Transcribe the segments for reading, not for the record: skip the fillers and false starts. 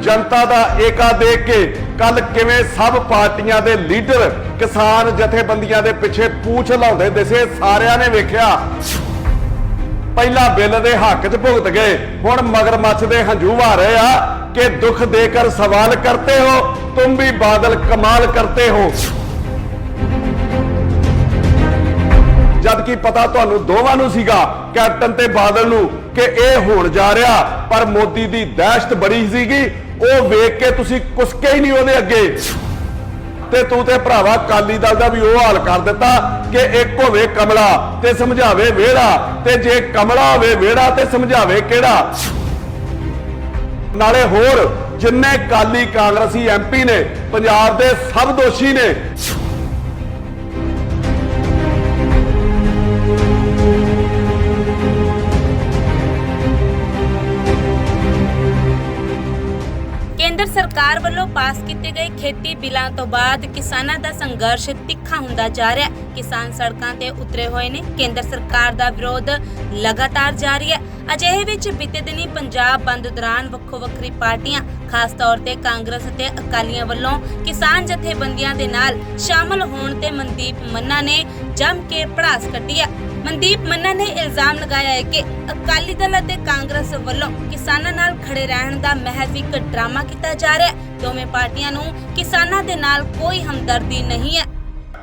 जनता दा एका देख के कल किवें सब पार्टियां दे लीडर किसान जथेबंदियां दे पिछे पूछ लाउंदे दिसे सारियां ने वेखिया। पहला बिल दे हक च भुगत गए, हुण मगरमच्छ दे हंझू आ रहे आ कि दुख देकर सवाल करते हो, तुम भी बादल कमाल करते हो। जबकि पता तुहानू दोवां नू सीगा, कैप्टन ते बादल नू, कि यह होण जा रहा, पर मोदी दी दहशत बड़ी सीगी, वो वेख के तुसी कुसके ही नहीं उहदे अगे। ते तू ते भरावा अकाली दल दा भी वो हाल कर दिता कि एक होवे कमला ते समझावे वेड़ा, ते जे कमला होवे वेड़ा ते समझावे केड़ा। नाले होर जिन्ने अकाली कांग्रेसी MP ने पंजाब दे सब दोषी ने। केंद्र सरकार ਵੱਲੋਂ ਪਾਸ ਕੀਤੇ ਗਏ ਖੇਤੀ ਬਿੱਲਾਂ ਤੋਂ ਬਾਅਦ ਕਿਸਾਨਾਂ ਦਾ ਸੰਘਰਸ਼ ਤਿੱਖਾ ਹੁੰਦਾ ਜਾ ਰਿਹਾ ਹੈ। ਕਿਸਾਨ ਸੜਕਾਂ ਤੇ ਉਤਰੇ ਹੋਏ ਨੇ। ਕੇਂਦਰ ਸਰਕਾਰ ਦਾ ਵਿਰੋਧ ਲਗਾਤਾਰ ਜਾਰੀ ਹੈ। ਅਜਿਹੇ ਵਿੱਚ ਬੀਤੇ ਦਿਨੀ ਪੰਜਾਬ ਬੰਦ ਦੌਰਾਨ ਵੱਖੋ ਵੱਖਰੀ ਪਾਰਟੀਆਂ ਖਾਸ ਤੌਰ ਤੇ ਕਾਂਗਰਸ ਅਤੇ ਅਕਾਲੀਆਂ ਵੱਲੋਂ ਕਿਸਾਨ ਜਥੇਬੰਦੀਆਂ ਦੇ ਨਾਲ ਸ਼ਾਮਲ ਹੋਣ ਤੇ ਮਨਦੀਪ ਮੰਨਾ ਨੇ ਜੰਮ ਕੇ ਭੜਾਸ ਕੱਢੀ ਹੈ। ਮਨਦੀਪ ਮੰਨਾ ਨੇ ਇਲਜ਼ਾਮ ਲਗਾਇਆ ਹੈ ਕਿ ਅਕਾਲੀ ਦਲ ਅਤੇ ਕਾਂਗਰਸ ਵੱਲੋਂ ਕਿਸਾਨਾਂ ਨਾਲ ਖੜੇ ਰਹਿਣ ਦਾ ਮਹਿਜ਼ ਇੱਕ ਡਰਾਮਾ ਕੀਤਾ ਜਾ ਰਿਹਾ ਹੈ। ਦੋਵੇਂ ਪਾਰਟੀਆਂ ਨੂੰ ਕਿਸਾਨਾਂ ਦੇ ਨਾਲ ਕੋਈ ਹਮਦਰਦੀ नहीं है।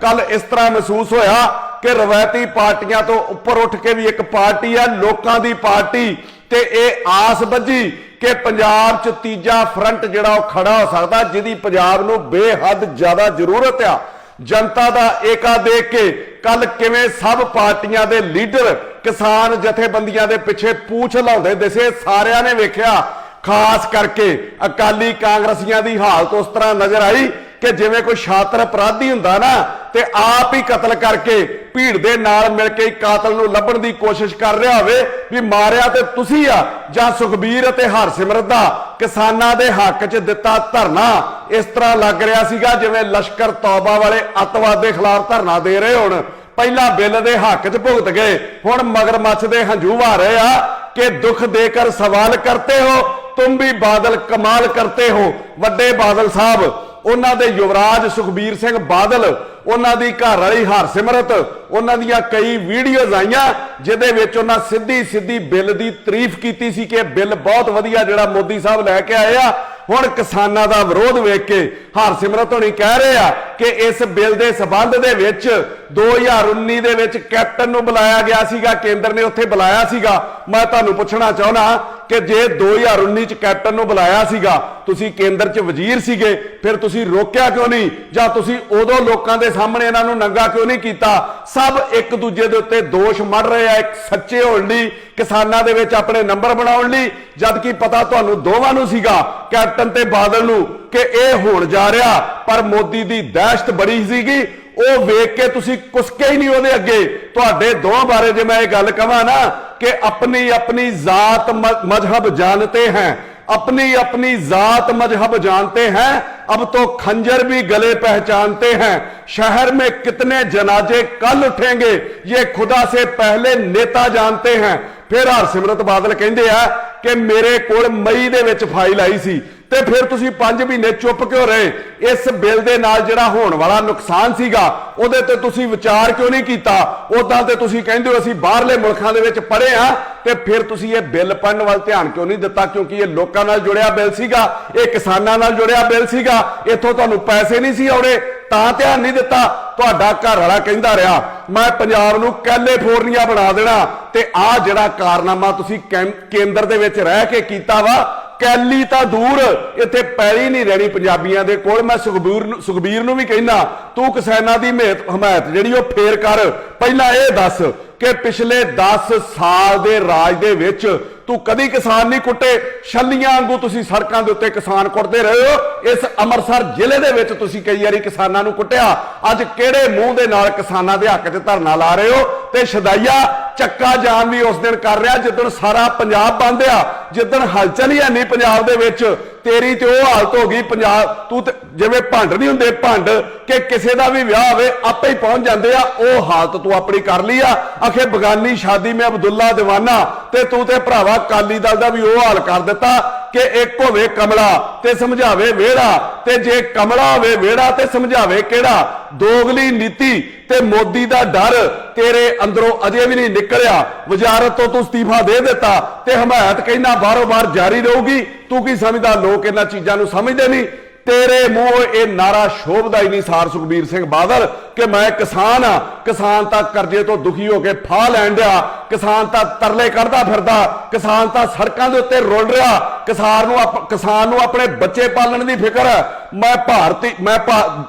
कल इस तरह महसूस होया कि रवायती पार्टियां तो उपर उठ के भी एक पार्टी है लोकां दी पार्टी, ते ये आस बझी कि पंजाब च तीजा फ्रंट जिहड़ा वो खड़ा हो सकदा, जिहदी पंजाब नूं बेहद ज्यादा जरूरत आ। जनता दा एका देख के कल किवें सब पार्टियां दे लीडर किसान जथेबंदियां दे पिछे पूछ लाउंदे दिसे सारियां ने वेखिया। खास करके अकाली कांग्रसियां दी हालत उस तरह नजर आई कि जिवें कोई शातिर अपराधी हुंदा ना ते आप ही कतल करके भीड़ दे नाल मिल के कातल नूं लभण दी कोशिश कर रहा होवे भी मारिया ते तुसी आ जां सुखबीर ते हरसिमरत दा किसानां दे हक च दिता धरना। इस तरह लग रहा सीगा जिवें लश्कर तौबा वाले अतवाद दे खिलाफ धरना दे रहे होण। पहला बिल दे हक च भुगत गए, हुण मगरमच्छ दे हंझू आ रहे आ कि दुख देकर सवाल करते हो, तुम भी बादल कमाल करते हो। वड्डे बादल साहब उन्हां दे युवराज सुखबीर सिंह बादल, उन्हां दी घर वाली हरसिमरत, उन्हां दियां कई वीडियोज आईयां जिहदे विच उन्हां सीधी सीधी बिल दी तारीफ कीती सी कि बिल बहुत वधिया जिहड़ा मोदी साहब लैके आए आ। हुण किसानां दा विरोध वेख के हरसिमरत होणी कह रहे आ कि इस बिल दे संबंध दे विच 2019 दे विच कैप्टन नूं बुलाया गया सीगा, केंद्र ने उत्थे बुलाया सीगा। मैं तुहानूं पुछना चाहुंदा कि जे 2019 च कैप्टन नूं बुलाया सीगा, तुसीं केंद्र च वजीर सीगे, फिर तुसीं रोकिया क्यों नहीं, जां तुसीं उदों लोकां दे सामणे इन्हां नूं नंगा क्यों नहीं कीता। सब एक दूजे दे उत्ते दोष मढ़ रहे आ एक सच्चे होण लई, किसानां दे विच अपने नंबर बनाउण लई, जबकि पता तुहानूं दोवां नूं सीगा कैप्टन ते बादल नूं कि यह होण जा रहा, पर मोदी दी दहशत बड़ी सीगी, वो वेख के तुसी कुसके ही नहीं उहदे अगे। तुहाडे दोवां बारे जे मैं गल कहां ना कि अपनी अपनी जात मजहब जानते हैं, अपनी अपनी जात मजहब जानते हैं, अब तो खंजर भी गले पहचानते हैं। शहर में कितने जनाजे कल उठेंगे ये खुदा से पहले नेता जानते हैं। फिर हरसिमरत बादल कहंदे आ कि मेरे कोल मई दे विच फाइल आई सी, ते फिर तुसी 5 महीने चुप क्यों रहे। इस बिल दे नाल जिहड़ा होण वाला नुकसान सीगा उहदे ते तुसी विचार क्यों नहीं कीता। उदां ते तुसी कहंदे हो असीं बाहरले मुल्कां दे विच पढ़े आ, ते फिर तुसी ये बिल पढ़न वाल ध्यान क्यों नहीं दिता, क्योंकि ये लोकां नाल जुड़िया बिल सीगा, ये किसानां नाल जुड़िया बिल सीगा, इत्थों तुहानूं पैसे नहीं सी आउणे तां ध्यान नहीं दिता। तुहाडा घर वाला कहंदा रहा मैं पंजाब नूं कैलीफोर्निया बना देना, ते आ जिहड़ा कारनामा तुसी केंद्र दे विच रह के कीता वा, कैली तां दूर इत्थे पैली नहीं रहनी पंजाबियां दे कोल। मैं सुखबीर नूं भी कहना तू किसानां दी हमायत जिहड़ी ओह फेर कर। पहिलां इह दस कि पिछले 10 साल दे राज दे विच तू कदी किसान नहीं कुੱਟੇ। छल्लियां वांगू तुसी सड़कां दे उत्ते किसान कुੱਟਦੇ रहे हो। इस अमृतसर जिले दे विच तुसी कई वारी किसानां नूं कुੱਟਿਆ। अज किहड़े मूंह दे नाल किसानां दे हक च धरना ला रहे हो। ते शदाइया चक्का जाम भी उस दिन कर रहा जिदन सारा पंजाब बंद आ, जिदन हलचल ही है नहीं पंजाब दे विच। तेरी ते ओह हालत हो गई पंजाब तू जिवें भंड नहीं हुंदे भंड कि किसी का भी विआह होवे आपे ही पहुंच जाते आ, ओह हालत तू अपनी कर ली आ। आखे बगानी शादी में अब्दुल्ला दीवाना, ते तू ते भरावा अकाली दल दा भी ओह हाल कर दिता ਕਿ ਇੱਕ ਹੋਵੇ ਕਮਲਾ ਤੇ ਸਮਝਾਵੇ ਵਿਹੜਾ, ਤੇ ਜੇ ਕਮਲਾ ਹੋਵੇ ਵਿਹੜਾ ਤੇ ਸਮਝਾਵੇ ਕਿਹੜਾ। ਦੋਗਲੀ ਨੀਤੀ ਤੇ ਮੋਦੀ ਦਾ ਡਰ ਤੇਰੇ ਅੰਦਰੋਂ ਅਜੇ ਵੀ ਨਹੀਂ ਨਿਕਲਿਆ। ਵਜ਼ਾਰਤ ਤੋਂ ਤੂੰ ਅਸਤੀਫਾ ਦੇ ਦਿੱਤਾ ਤੇ ਹਮਾਇਤ ਕਹਿੰਦਾ ਬਾਰੋ ਬਾਰ ਜਾਰੀ ਰਹੂਗੀ। ਤੂੰ ਕੀ ਸਮਝਦਾ, ਲੋਕ ਇਹਨਾਂ ਚੀਜ਼ਾਂ ਨੂੰ ਸਮਝਦੇ ਨਹੀਂ। ਤੇਰੇ ਮੂੰਹ ਇਹ ਨਾਰਾ ਸ਼ੋਭਦਾ ਹੀ ਨਹੀਂ ਸਾਰ ਸੁਖਬੀਰ ਸਿੰਘ ਬਾਦਲ ਕਿ ਮੈਂ ਕਿਸਾਨ ਆ। ਕਿਸਾਨ ਤਾਂ ਕਰਜ਼ੇ ਤੋਂ ਦੁਖੀ ਹੋ ਕੇ ਫਾਹ ਲੈਣ ਡਿਆ, ਕਿਸਾਨ ਤਾਂ ਤਰਲੇ ਕੱਢਦਾ ਫਿਰਦਾ, ਕਿਸਾਨ ਤਾਂ ਸੜਕਾਂ ਦੇ ਉੱਤੇ ਰੁਲ ਰਿਹਾ। ਕਿਸਾਨ ਨੂੰ ਆਪਣੇ ਬੱਚੇ ਪਾਲਣ ਦੀ ਫਿਕਰ ਹੈ। ਮੈਂ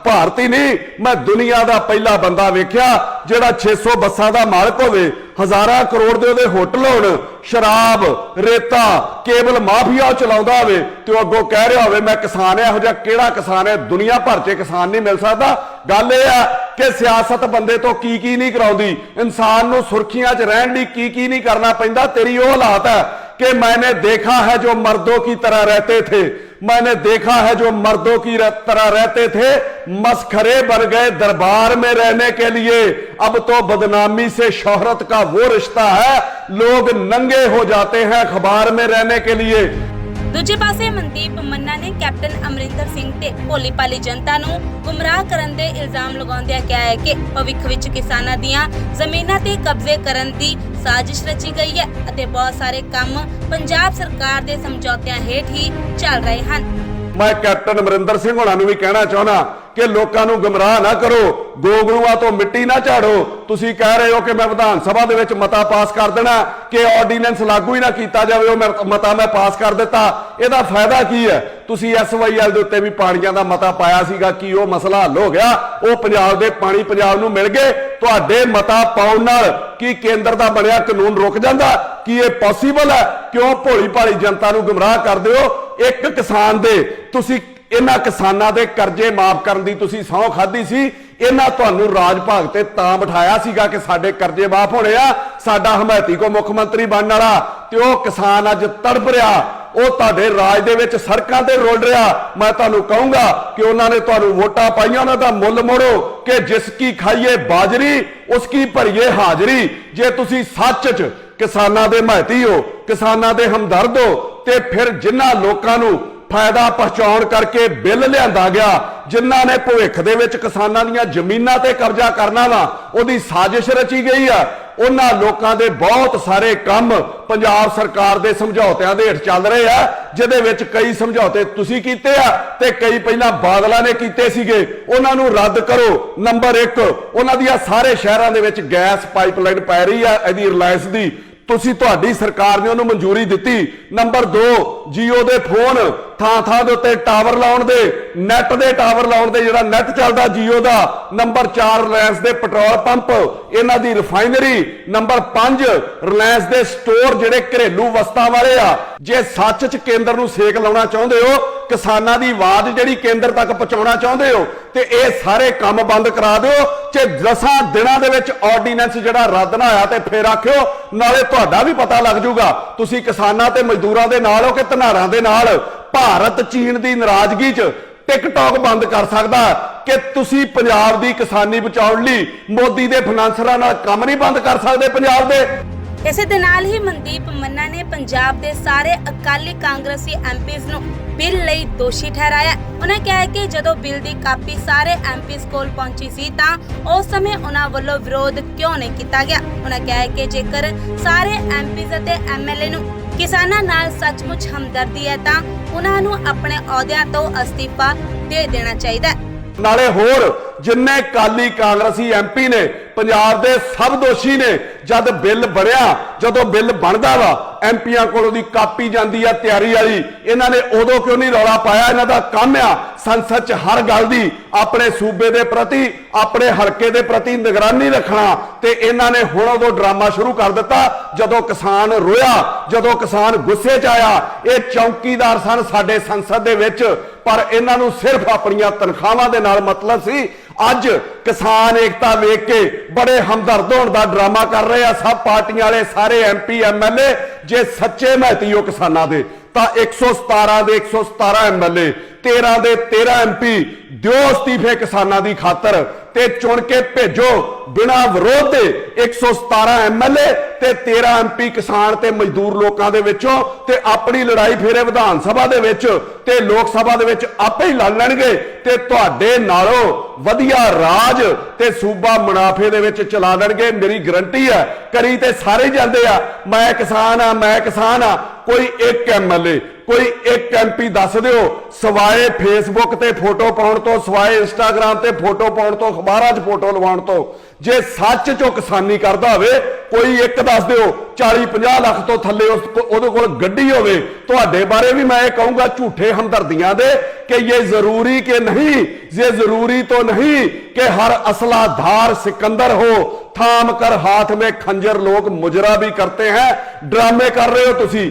ਭਾਰਤੀ ਨਹੀਂ, ਮੈਂ ਦੁਨੀਆ ਦਾ ਪਹਿਲਾ ਬੰਦਾ ਵੇਖਿਆ ਜਿਹੜਾ 600 ਬੱਸਾਂ ਦਾ ਮਾਲਕ ਹੋਵੇ, ਹਜ਼ਾਰਾਂ ਕਰੋੜ ਦੇ ਉਹਦੇ ਹੋਟਲ ਹੋਣ, ਸ਼ਰਾਬ ਰੇਤਾ ਕੇਬਲ ਮਾਫੀਆ ਚਲਾਉਂਦਾ ਹੋਵੇ ਤੇ ਉਹ ਅੱਗੋਂ ਕਹਿ ਰਿਹਾ ਹੋਵੇ ਮੈਂ ਕਿਸਾਨ ਹੈ। ਇਹੋ ਜਿਹਾ ਕਿਹੜਾ ਕਿਸਾਨ ਹੈ? ਦੁਨੀਆ ਭਰ 'ਚ ਕਿਸਾਨ ਨਹੀਂ ਮਿਲ ਸਕਦਾ। ਗੱਲ ਇਹ ਆ ਕਿ ਸਿਆਸਤ ਬੰਦੇ ਤੋਂ ਕੀ ਨਹੀਂ ਕਰਾਉਂਦੀ, ਇਨਸਾਨ ਨੂੰ ਸੁਰਖੀਆਂ 'ਚ ਰਹਿਣ ਲਈ ਕੀ ਨਹੀਂ ਕਰਨਾ ਪੈਂਦਾ। ਤੇਰੀ ਉਹ ਹਾਲਾਤ ਹੈ कि मैंने देखा है जो मर्दों की तरह रहते थे, मैंने देखा है जो मर्दों की तरह रहते थे, मस्खरे बन गए दरबार में रहने के लिए। अब तो बदनामी से शोहरत का वो रिश्ता है, लोग नंगे हो जाते हैं अखबार में रहने के लिए। ਦੂਜੇ ਪਾਸੇ ਮਨਦੀਪ ਮੰਨਾ ਨੇ ਕੈਪਟਨ ਅਮਰਿੰਦਰ ਸਿੰਘ ਤੇ ਭੋਲੀ ਭਾਲੀ ਜਨਤਾ ਨੂੰ ਗੁੰਮਰਾਹ ਕਰਨ ਦੇ ਇਲਜ਼ਾਮ ਲਗਾਉਂਦਿਆਂ ਕਿਹਾ ਹੈ ਕਿ ਭਵਿੱਖ ਵਿੱਚ ਕਿਸਾਨਾਂ ਦੀਆਂ ਜ਼ਮੀਨਾਂ ਤੇ ਕਬਜ਼ੇ ਕਰਨ ਦੀ ਸਾਜ਼ਿਸ਼ ਰਚੀ ਗਈ ਹੈ ਅਤੇ ਬਹੁਤ ਸਾਰੇ ਕੰਮ ਪੰਜਾਬ ਸਰਕਾਰ ਦੇ ਸਮਝੌਤਿਆਂ ਹੇਠ ਹੀ ਚੱਲ ਰਹੇ ਹਨ। मैं कैप्टन अमरिंदर सिंह होना नूं भी कहना चाहना कि लोगों को गुमराह ना करो, गोगलूआं तो मिट्टी ना झाड़ो। तुसीं कह रहे हो कि मैं विधान सभा दे विच मता पास कर देना कि ऑर्डीनेंस लागू ही ना किया जाए, वो मता मैं पास कर दिता। इहदा फायदा की है? तुसीं SYL दे उत्ते भी पाणीआं दा मता पाया सीगा, कि वो मसला हल हो गया? वो पंजाब दे पानी पंजाब नूं मिल गए? तुहाडे मता पाउण नाल की केंद्र दा बनिया कानून रुक जांदा? की ये पॉसीबल है? क्यों भोली भाली जनता नूं गुमराह करदे हो? एक किसान दे तुसी इन्हां किसानां दे कर्जे माफ करन दी तुसी सौं खाधी सी। इन्हां तुहानूं राज भाग ते तां बिठाया सीगा कि साडे कर्जे माफ होणे आ, साडा हमायती को मुख मंत्री बनन वाला, ते ओह किसान अज तड़प रिहा, ਉਹ ਤੁਹਾਡੇ ਰਾਜ ਦੇ ਵਿੱਚ ਸੜਕਾਂ ਤੇ ਰੁਲ ਰਿਹਾ। ਮੈਂ ਤੁਹਾਨੂੰ ਕਹੂੰਗਾ ਕਿ ਉਹਨਾਂ ਨੇ ਤੁਹਾਨੂੰ ਵੋਟਾਂ ਪਾਈਆਂ, ਉਹਨਾਂ ਦਾ ਮੁੱਲ ਮੋੜੋ ਕਿ ਜਿਸ ਕੀ ਖਾਈਏ ਬਾਜਰੀ ਉਸ ਕੀ ਭਰੀਏ ਹਾਜ਼ਰੀ। ਜੇ ਤੁਸੀਂ ਸੱਚ 'ਚ ਕਿਸਾਨਾਂ ਦੇ ਹਮਾਇਤੀ ਹੋ, ਕਿਸਾਨਾਂ ਦੇ ਹਮਦਰਦ ਹੋ, ਤੇ ਫਿਰ ਜਿਨ੍ਹਾਂ ਲੋਕਾਂ ਨੂੰ ਫਾਇਦਾ ਪਹੁੰਚਾਉਣ ਕਰਕੇ ਬਿੱਲ ਲਿਆਂਦਾ ਗਿਆ, ਜਿਨ੍ਹਾਂ ਨੇ ਭਵਿੱਖ ਦੇ ਵਿੱਚ ਕਿਸਾਨਾਂ ਦੀਆਂ ਜ਼ਮੀਨਾਂ ਤੇ ਕਬਜ਼ਾ ਕਰਨਾ ਵਾ, ਉਹਦੀ ਸਾਜ਼ਿਸ਼ ਰਚੀ ਗਈ ਆ। ਉਹਨਾਂ ਲੋਕਾਂ ਦੇ ਬਹੁਤ ਸਾਰੇ ਕੰਮ ਪੰਜਾਬ ਸਰਕਾਰ ਦੇ ਸਮਝੌਤਿਆਂ ਦੇ ਹੇਠ ਚੱਲ ਰਹੇ ਆ, ਜਿਹਦੇ ਵਿੱਚ ਕਈ ਸਮਝੌਤੇ ਤੁਸੀਂ ਕੀਤੇ ਆ ਤੇ ਕਈ ਪਹਿਲਾਂ ਬਾਦਲਾਂ ਨੇ ਕੀਤੇ ਸੀਗੇ। ਉਹਨਾਂ ਨੂੰ ਰੱਦ ਕਰੋ। ਨੰਬਰ 1, ਉਹਨਾਂ ਦੀਆਂ ਸਾਰੇ ਸ਼ਹਿਰਾਂ ਦੇ ਵਿੱਚ ਗੈਸ ਪਾਈਪਲਾਈਨ ਪੈ ਰਹੀ ਆ ਇਹਦੀ ਰਿਲਾਇੰਸ ਦੀ, ਤੁਸੀਂ ਤੁਹਾਡੀ ਸਰਕਾਰ ਨੇ ਉਹਨੂੰ ਮਨਜ਼ੂਰੀ ਦਿੱਤੀ। ਨੰਬਰ 2, ਜੀਓ ਦੇ ਫੋਨ ਥਾਂ ਦੇ ਉੱਤੇ ਟਾਵਰ ਲਾਉਣ ਦੇ, ਨੈਟ ਦੇ ਟਾਵਰ ਲਾਉਣ ਦੇ, ਜਿਹੜਾ ਨੈਟ ਚੱਲਦਾ ਜੀਓ ਦਾ। ਨੰਬਰ 4, ਰਿਲਾਇੰਸ ਦੇ ਪੈਟਰੋਲ ਪੰਪ, ਇਹਨਾਂ ਦੀ ਰਿਫਾਈਨਰੀ। ਨੰਬਰ 5, ਰਿਲਾਇੰਸ ਦੇ ਸਟੋਰ ਜਿਹੜੇ ਘਰੇਲੂ ਵਸਤਾਂ ਵਾਲੇ ਆ। ਜੇ ਸੱਚ 'ਚ ਕੇਂਦਰ ਨੂੰ ਸੇਕ ਲਾਉਣਾ ਚਾਹੁੰਦੇ ਹੋ, ਕਿਸਾਨਾਂ ਦੀ ਆਵਾਜ਼ ਜਿਹੜੀ ਕੇਂਦਰ ਤੱਕ ਪਹੁੰਚਾਉਣਾ ਚਾਹੁੰਦੇ ਹੋ, ਤੇ ਇਹ ਸਾਰੇ ਕੰਮ ਬੰਦ ਕਰਾ ਦਿਓ। ਜੇ 10 ਦਿਨਾਂ ਦੇ ਵਿੱਚ ਆਰਡੀਨੈਂਸ ਜਿਹੜਾ ਰੱਦ ਨਾ ਹੋਇਆ ਤੇ ਫੇਰ ਆਖਿਓ, ਨਾਲੇ ਤੁਹਾਡਾ ਵੀ ਪਤਾ ਲੱਗ ਜਾਊਗਾ ਤੁਸੀਂ ਕਿਸਾਨਾਂ ਤੇ ਮਜ਼ਦੂਰਾਂ ਦੇ ਨਾਲ ਹੋ ਕਿ ਧਨਾਰਾਂ ਦੇ ਨਾਲ। ਭਾਰਤ ਚੀਨ ਦੀ ਨਾਰਾਜ਼ਗੀ 'ਚ ਟਿਕਟੌਕ ਬੰਦ ਕਰ ਸਕਦਾ ਕਿ ਤੁਸੀਂ ਪੰਜਾਬ ਦੀ ਕਿਸਾਨੀ ਬਚਾਉਣ ਲਈ ਮੋਦੀ ਦੇ ਫਾਈਨਾਂਸਰਾਂ ਨਾਲ ਕੰਮ ਨਹੀਂ ਬੰਦ ਕਰ ਸਕਦੇ ਪੰਜਾਬ ਦੇ। ਇਸੇ ਦੇ ਨਾਲ ਹੀ ਮਨਦੀਪ ਮੰਨਾ ਨੇ ਪੰਜਾਬ ਦੇ ਸਾਰੇ ਅਕਾਲੀ ਕਾਂਗਰਸੀ ਐਮਪੀਜ਼ ਨੂੰ ਬਿੱਲ ਲਈ ਦੋਸ਼ੀ ਠਹਿਰਾਇਆ। ਉਹਨਾਂ ਕਿਹਾ ਕਿ ਜਦੋਂ ਬਿੱਲ ਦੀ ਕਾਪੀ ਸਾਰੇ ਐਮਪੀਜ਼ ਕੋਲ ਪਹੁੰਚੀ ਸੀ ਤਾਂ ਉਸ ਸਮੇਂ ਉਹਨਾਂ ਵੱਲੋਂ ਵਿਰੋਧ ਕਿਉਂ ਨਹੀਂ ਕੀਤਾ ਗਿਆ। ਉਹਨਾਂ ਕਿਹਾ ਕਿ ਜੇਕਰ ਸਾਰੇ ਐਮਪੀਜ਼ ਅਤੇ ਐਮਐਲਏ ਨੂੰ ਕਿਸਾਨਾਂ ਨਾਲ ਸੱਚਮੁੱਚ ਹਮਦਰਦੀ ਹੈ ਤਾਂ ਉਹਨਾਂ ਨੂੰ ਆਪਣੇ ਅਹੁਦਿਆਂ ਤੋਂ ਅਸਤੀਫਾ ਦੇ ਦੇਣਾ ਚਾਹੀਦਾ ਹੈ। ਨਾਲੇ ਹੋਰ ਜਿੰਨੇ ਕਾਲੀ ਕਾਂਗਰਸੀ ਐਮਪੀ ਨੇ ਪੰਜਾਬ ਦੇ ਸਭ ਦੋਸ਼ੀ ਨੇ। ਜਦ ਬਿੱਲ ਬਣਿਆ, ਜਦੋਂ ਬਿੱਲ ਬਣਦਾ ਵਾ ਐਮਪੀਆਂ ਕੋਲ ਉਹਦੀ ਕਾਪੀ ਜਾਂਦੀ ਆ ਤਿਆਰੀ ਵਾਲੀ, ਇਹਨਾਂ ਨੇ ਉਦੋਂ ਕਿਉਂ ਨਹੀਂ ਰੌਲਾ ਪਾਇਆ? ਇਹਨਾਂ ਦਾ ਕੰਮ ਆ ਸੰਸਦ 'ਚ ਹਰ ਗੱਲ ਦੀ ਆਪਣੇ ਸੂਬੇ ਦੇ ਪ੍ਰਤੀ, ਆਪਣੇ ਹਲਕੇ ਦੇ ਪ੍ਰਤੀ ਨਿਗਰਾਨੀ ਰੱਖਣਾ। ਤੇ ਇਹਨਾਂ ਨੇ ਹੁਣ ਉਦੋਂ ਡਰਾਮਾ ਸ਼ੁਰੂ ਕਰ ਦਿੱਤਾ ਜਦੋਂ ਕਿਸਾਨ ਰੋਇਆ, ਜਦੋਂ ਕਿਸਾਨ ਗੁੱਸੇ 'ਚ ਆਇਆ। ਇਹ ਚੌਕੀਦਾਰ ਸਨ ਸਾਡੇ ਸੰਸਦ ਦੇ ਵਿੱਚ, ਪਰ ਇਹਨਾਂ ਨੂੰ ਸਿਰਫ ਆਪਣੀਆਂ ਤਨਖਾਹਾਂ ਦੇ ਨਾਲ ਮਤਲਬ ਸੀ। ਅੱਜ ਕਿਸਾਨ ਏਕਤਾ ਵੇਖ ਕੇ ਬੜੇ ਹਮਦਰਦ ਹੋਣ ਦਾ ਡਰਾਮਾ ਕਰ ਰਹੇ ਆ ਸਭ ਪਾਰਟੀਆਂ ਵਾਲੇ, ਸਾਰੇ ਐਮਪੀ ਐਮਐਲਏ। ਜੇ ਸੱਚੇ ਮਹਿਤੀ ਹੋ ਕਿਸਾਨਾਂ ਦੇ ਤਾਂ 117 ਦੇ 117 ਐਮਐਲਏ, 13 ਦੇ 13 ਐਮਪੀ ਦਿਓ ਅਸਤੀਫੇ ਕਿਸਾਨਾਂ ਦੀ ਖਾਤਰ ਤੇ ਚੁਣ ਕੇ ਭੇਜੋ ਬਿਨਾਂ ਵਿਰੋਧ ਦੇ 117 ਐਮਐਲਏ ਤੇ 13 ਐਮਪੀ ਕਿਸਾਨ ਤੇ ਮਜ਼ਦੂਰ ਲੋਕਾਂ ਦੇ ਵਿੱਚੋਂ ਤੇ ਆਪਣੀ ਲੜਾਈ ਫੇਰੇ ਵਿਧਾਨ ਸਭਾ ਦੇ ਵਿੱਚ ਤੇ ਲੋਕ ਸਭਾ ਦੇ ਵਿੱਚ ਆਪੇ ਹੀ ਲੜ ਲੈਣਗੇ ਤੇ ਤੁਹਾਡੇ ਨਾਲੋਂ ਵਧੀਆ ਰਾਜ ਤੇ ਸੂਬਾ ਮੁਨਾਫੇ ਦੇ ਵਿੱਚ ਚਲਾ ਦੇਣਗੇ। ਮੇਰੀ ਗਰੰਟੀ ਹੈ। ਕਰੀ ਤੇ ਸਾਰੇ ਜਾਂਦੇ ਆ, ਮੈਂ ਕਿਸਾਨ ਆ, ਮੈਂ ਕਿਸਾਨ ਆ। ਕੋਈ ਇੱਕ ਐਮਐਲਏ, ਕੋਈ ਇੱਕ ਐਮਪੀ ਦੱਸ ਦਿਓ, ਸਵਾਏ ਫੇਸਬੁੱਕ ਤੇ ਫੋਟੋ ਪਾਉਣ ਤੋਂ, ਸਵਾਏ ਇੰਸਟਾਗ੍ਰਾਮ ਤੇ ਫੋਟੋ ਪਾਉਣ ਤੋਂ, ਅਖਬਾਰਾਂ 'ਚ ਫੋਟੋ ਲਵਾਉਣ ਤੋਂ, ਜੇ ਸੱਚ ਚੋਂ ਕਿਸਾਨੀ ਕਰਦਾ ਹੋਵੇ ਕੋਈ ਇੱਕ ਦੱਸ ਦਿਓ। 40-50 ਲੱਖ ਤੋਂ ਥੱਲੇ ਉਹਦੇ ਕੋਲ ਗੱਡੀ ਹੋਵੇ। ਤੁਹਾਡੇ ਬਾਰੇ ਵੀ ਮੈਂ ਇਹ ਕਹੂੰਗਾ ਝੂਠੇ ਹਮਦਰਦੀਆਂ ਦੇ कि ये जरूरी के नहीं, ये जरूरी तो नहीं कि हर असलाधार सिकंदर हो। थाम कर हाथ में खंजर लोग मुजरा भी करते हैं। ड्रामे कर रहे हो तुसी।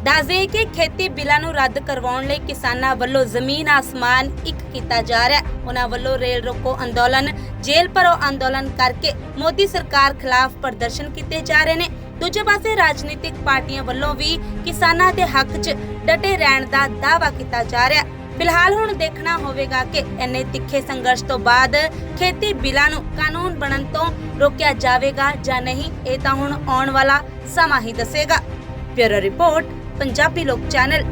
ਦੱਸ ਦੇਈਏ ਕਿ ਖੇਤੀ ਬਿੱਲਾਂ ਨੂੰ ਰੱਦ ਕਰਵਾਉਣ ਲਈ ਕਿਸਾਨਾਂ ਵੱਲੋਂ ਜ਼ਮੀਨ ਆਸਮਾਨ ਇੱਕ ਕੀਤਾ ਜਾ ਰਿਹਾ ਹੈ। ਉਹਨਾਂ ਵੱਲੋਂ ਰੇਲ ਰੋਕੋ ਅੰਦੋਲਨ, ਜੇਲ੍ਹ ਭਰੋ ਅੰਦੋਲਨ ਕਰਕੇ ਮੋਦੀ ਸਰਕਾਰ ਖਿਲਾਫ ਪ੍ਰਦਰਸ਼ਨ ਕੀਤੇ ਜਾ ਰਹੇ ਨੇ। ਦੂਜੇ ਪਾਸੇ ਰਾਜਨੀਤਿਕ ਪਾਰਟੀਆਂ ਵੱਲੋਂ ਵੀ ਕਿਸਾਨਾਂ ਦੇ ਹੱਕ 'ਚ ਡਟੇ ਰਹਿਣ ਦਾ ਦਾਅਵਾ ਕੀਤਾ ਜਾ ਰਿਹਾ ਹੈ। ਫਿਲਹਾਲ ਹੁਣ ਦੇਖਣਾ ਹੋਵੇਗਾ ਕਿ ਇੰਨੇ ਤਿੱਖੇ ਸੰਘਰਸ਼ ਤੋਂ ਬਾਅਦ ਖੇਤੀ ਬਿੱਲਾਂ ਨੂੰ ਕਾਨੂੰਨ ਬਣਨ ਤੋਂ ਰੋਕਿਆ ਜਾਵੇਗਾ ਜਾਂ ਨਹੀਂ, ਇਹ ਤਾਂ ਹੁਣ ਆਉਣ ਵਾਲਾ ਸਮਾਂ ਹੀ ਦੱਸੇਗਾ। ਬਿਊਰੋ ਰਿਪੋਰਟ, ਪੰਜਾਬੀ ਲੋਕ ਚੈਨਲ।